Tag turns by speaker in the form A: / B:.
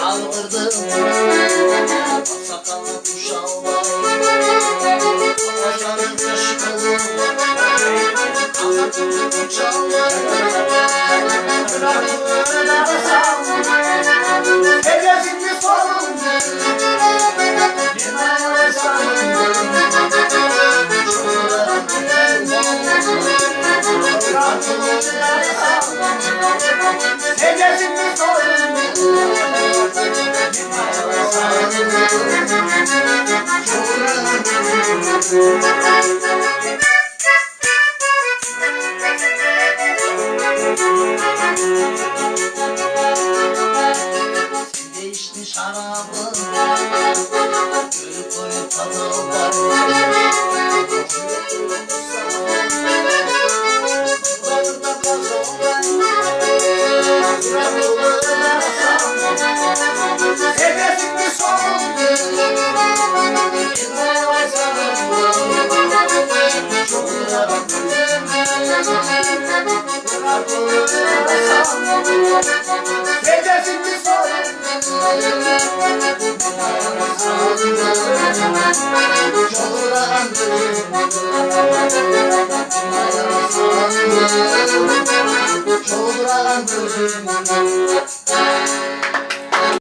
A: Aldırdım sakallı kuşağıma Başarım taşıdım Anlatırdım uçağıma Bırakımı da basam Hedefimi sorumdu Yine yaşandım Bırakımı da basam Hedefimi sorumdu Değişti şarabı Görüp koyup tadı var Bağırda kazan Bırakılır Hedefimi sorumdu Yine başarım Çoklara baktım Bırakılır Hedefimi sorumdu Çoğuran gözüm